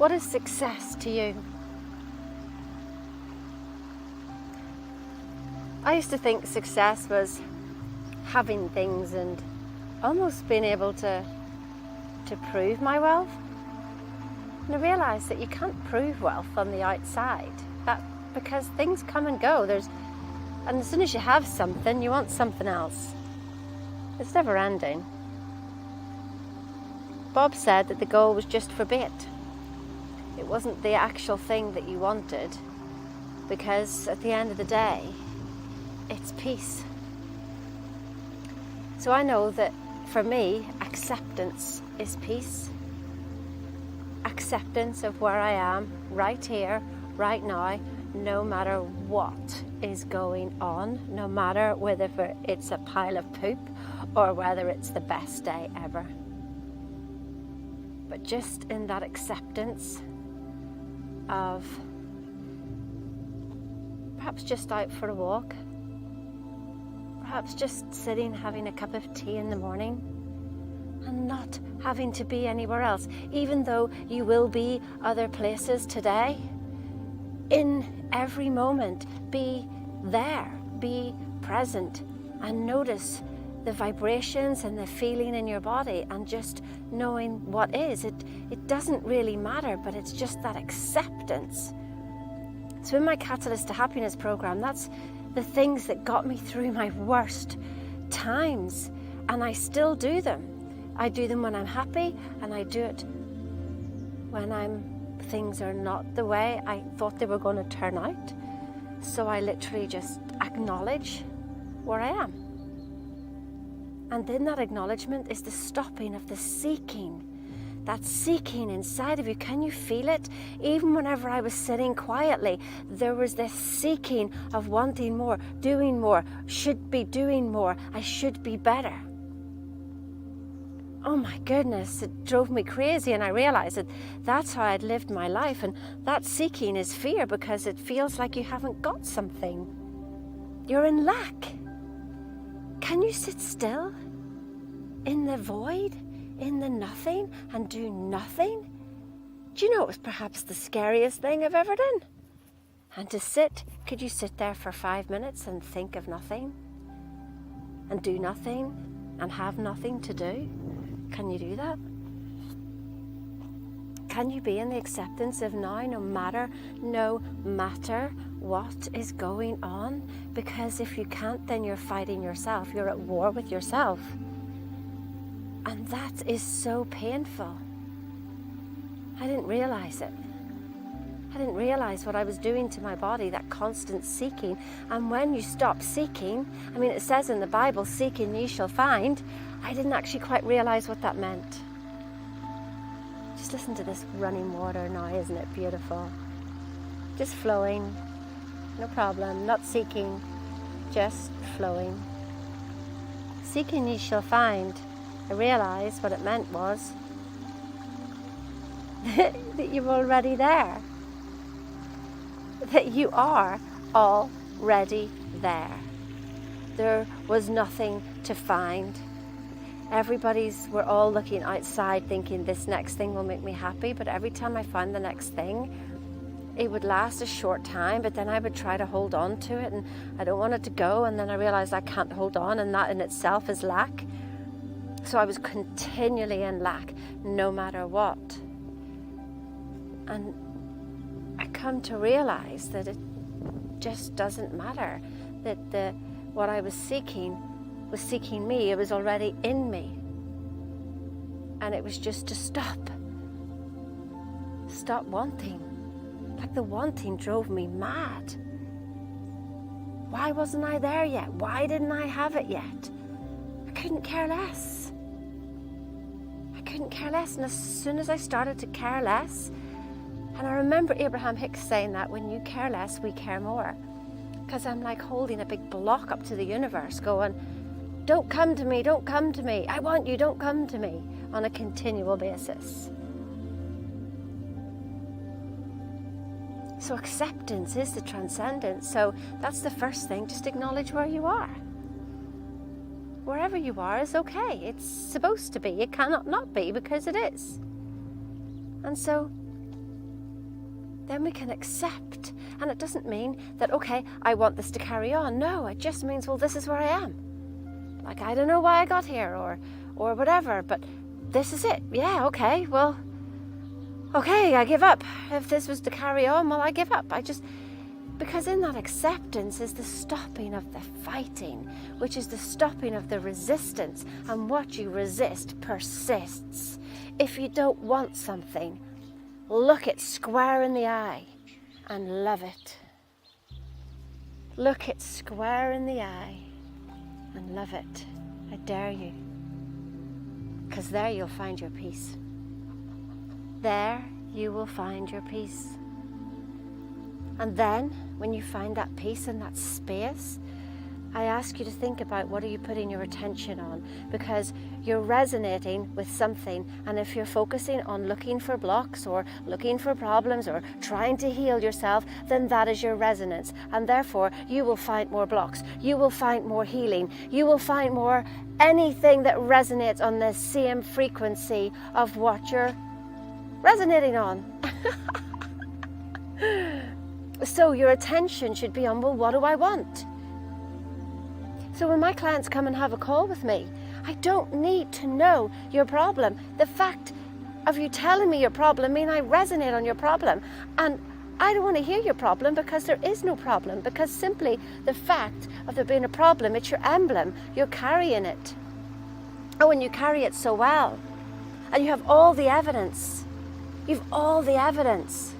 What is success to you? I used to think success was having things and almost being able to prove my wealth. And I realised that you can't prove wealth on the outside, because things come and go. And as soon as you have something, you want something else. It's never ending. Bob said that the goal was just for bait. It wasn't the actual thing that you wanted, because at the end of the day, it's peace. So I know that for me, acceptance is peace. Acceptance of where I am, right here, right now, no matter what is going on, no matter whether it's a pile of poop or whether it's the best day ever. But just in that acceptance of perhaps just out for a walk, perhaps just sitting having a cup of tea in the morning and not having to be anywhere else, even though you will be other places today. In every moment, be there, be present, and notice the vibrations and the feeling in your body, and just knowing what is. It doesn't really matter, but it's just that acceptance. So in my Catalyst to Happiness program, that's the things that got me through my worst times, and I still do them. I do them when I'm happy, and I do it when things are not the way I thought they were going to turn out. So I literally just acknowledge where I am. And then that acknowledgement is the stopping of the seeking. That seeking inside of you. Can you feel it? Even whenever I was sitting quietly, there was this seeking of wanting more, doing more, should be doing more, I should be better. Oh my goodness, it drove me crazy, and I realized that that's how I'd lived my life, and that seeking is fear, because it feels like you haven't got something. You're in lack. Can you sit still in the void, in the nothing, and do nothing? Do you know it was perhaps the scariest thing I've ever done? And to sit, could you sit there for 5 minutes and think of nothing? And do nothing? And have nothing to do? Can you do that? Can you be in the acceptance of now, no matter what is going on? Because if you can't, then you're fighting yourself. You're at war with yourself. And that is so painful. I didn't realize it. I didn't realize what I was doing to my body, that constant seeking. And when you stop seeking, it says in the Bible, seek and ye shall find. I didn't actually quite realize what that meant. Just listen to this running water now, isn't it beautiful? Just flowing, no problem, not seeking, just flowing. Seek and ye shall find. I realized what it meant was that you're already there. That you are already there. There was nothing to find. We're all looking outside thinking this next thing will make me happy, but every time I found the next thing, it would last a short time, but then I would try to hold on to it, and I don't want it to go, and then I realized I can't hold on, and that in itself is lack. So I was continually in lack, no matter what. And I come to realize that it just doesn't matter, that what I was seeking me. It was already in me, and it was just to stop wanting. Like the wanting drove me mad. Why wasn't I there yet? Why didn't I have it yet? I couldn't care less. And as soon as I started to care less, and I remember Abraham Hicks saying that when you care less, we care more. Because I'm like holding a big block up to the universe going, don't come to me, don't come to me. I want you, don't come to me, on a continual basis. So acceptance is the transcendence. So that's the first thing, just acknowledge where you are. Wherever you are is okay. It's supposed to be. It cannot not be, because it is. And so then we can accept. And it doesn't mean that, okay, I want this to carry on. No, it just means, well, this is where I am. Like, I don't know why I got here or whatever, but this is it. Yeah, okay, well, okay, I give up. If this was to carry on, well, I give up. Because in that acceptance is the stopping of the fighting, which is the stopping of the resistance. And what you resist persists. If you don't want something, look it square in the eye and love it. Look it square in the eye and love it. I dare you. Because there you'll find your peace. There you will find your peace. And then, when you find that peace and that space, I ask you to think about, what are you putting your attention on? Because you're resonating with something, and if you're focusing on looking for blocks or looking for problems or trying to heal yourself, then that is your resonance. And therefore, you will find more blocks. You will find more healing. You will find more anything that resonates on the same frequency of what you're resonating on. So your attention should be on, well, what do I want? So when my clients come and have a call with me, I don't need to know your problem. The fact of you telling me your problem means I resonate on your problem. And I don't want to hear your problem, because there is no problem. Because simply the fact of there being a problem, it's your emblem. You're carrying it. Oh, and you carry it so well. And you have all the evidence. You've all the evidence.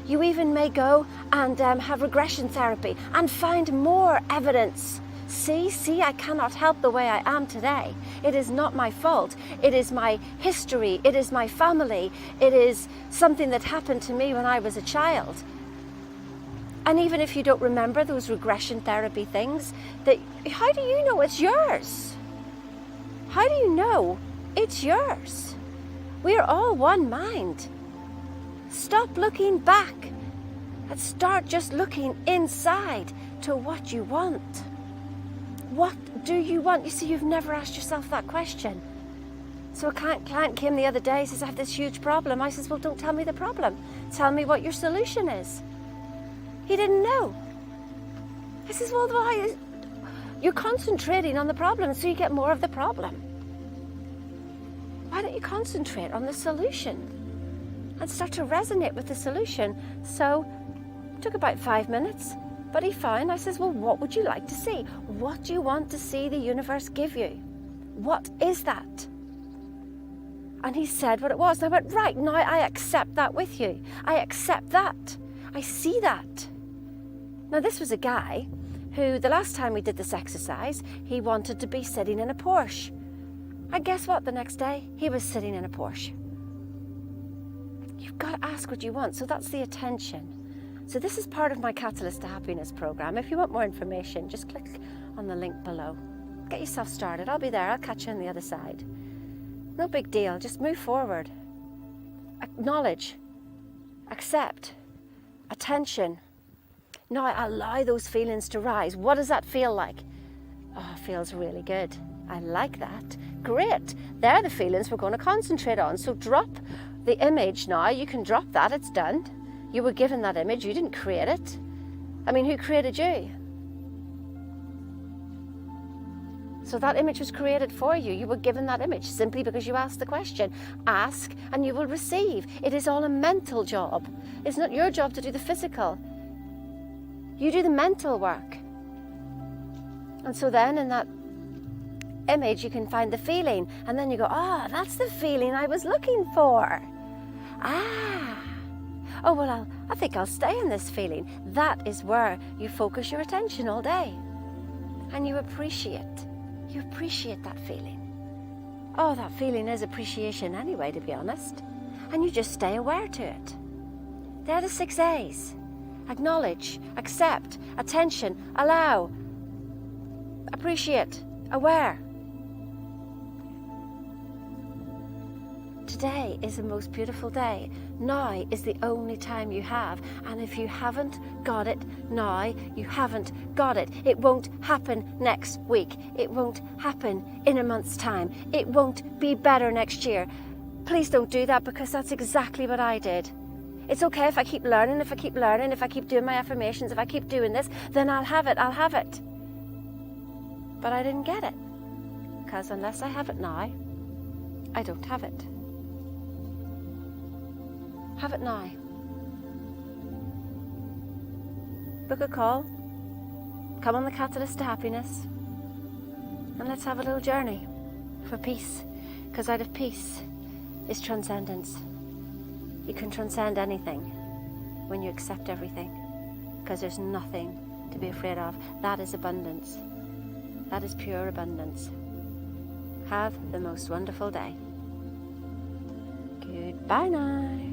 You even may go and have regression therapy and find more evidence. See, I cannot help the way I am today. It is not my fault. It is my history. It is my family. It is something that happened to me when I was a child. And even if you don't remember those regression therapy things, how do you know it's yours? How do you know it's yours? We are all one mind. Stop looking back and start just looking inside to what you want. What do you want? You see, you've never asked yourself that question. So a client came the other day, says, I have this huge problem. I says, well, don't tell me the problem. Tell me what your solution is. He didn't know. I says, well, why? You're concentrating on the problem, so you get more of the problem. Why don't you concentrate on the solution and start to resonate with the solution? So it took about 5 minutes, but he found, I says, well, what would you like to see? What do you want to see the universe give you? What is that? And he said what it was. And I went, right, now I accept that with you. I accept that. I see that. Now, this was a guy who, the last time we did this exercise, he wanted to be sitting in a Porsche. And guess what? The next day, he was sitting in a Porsche. You've got to ask what you want. So that's the attention. So this is part of my Catalyst to Happiness program. If you want more information, just click on the link below. Get yourself started. I'll be there. I'll catch you on the other side. No big deal. Just move forward. Acknowledge. Accept. Attention. Now allow those feelings to rise. What does that feel like? Oh, it feels really good. I like that. Great. They're the feelings we're going to concentrate on. So drop the image now. You can drop that. It's done. You were given that image. You didn't create it. I mean, who created you? So that image was created for you. You were given that image simply because you asked the question. Ask and you will receive. It is all a mental job. It's not your job to do the physical. You do the mental work. And so then in that image, you can find the feeling. And then you go, that's the feeling I was looking for. Oh, well, I think I'll stay in this feeling. That is where you focus your attention all day. And you appreciate that feeling. Oh, that feeling is appreciation anyway, to be honest. And you just stay aware to it. They're the 6 A's. Acknowledge, accept, attention, allow, appreciate, aware. Today is the most beautiful day. Now is the only time you have. And if you haven't got it now, you haven't got it. It won't happen next week. It won't happen in a month's time. It won't be better next year. Please don't do that, because that's exactly what I did. It's okay if I keep learning, if I keep learning, if I keep doing my affirmations, if I keep doing this, then I'll have it, I'll have it. But I didn't get it. Because unless I have it now, I don't have it. Have it now. Book a call. Come on the catalyst to happiness. And let's have a little journey for peace. Because out of peace is transcendence. You can transcend anything when you accept everything. Because there's nothing to be afraid of. That is abundance. That is pure abundance. Have the most wonderful day. Goodbye now.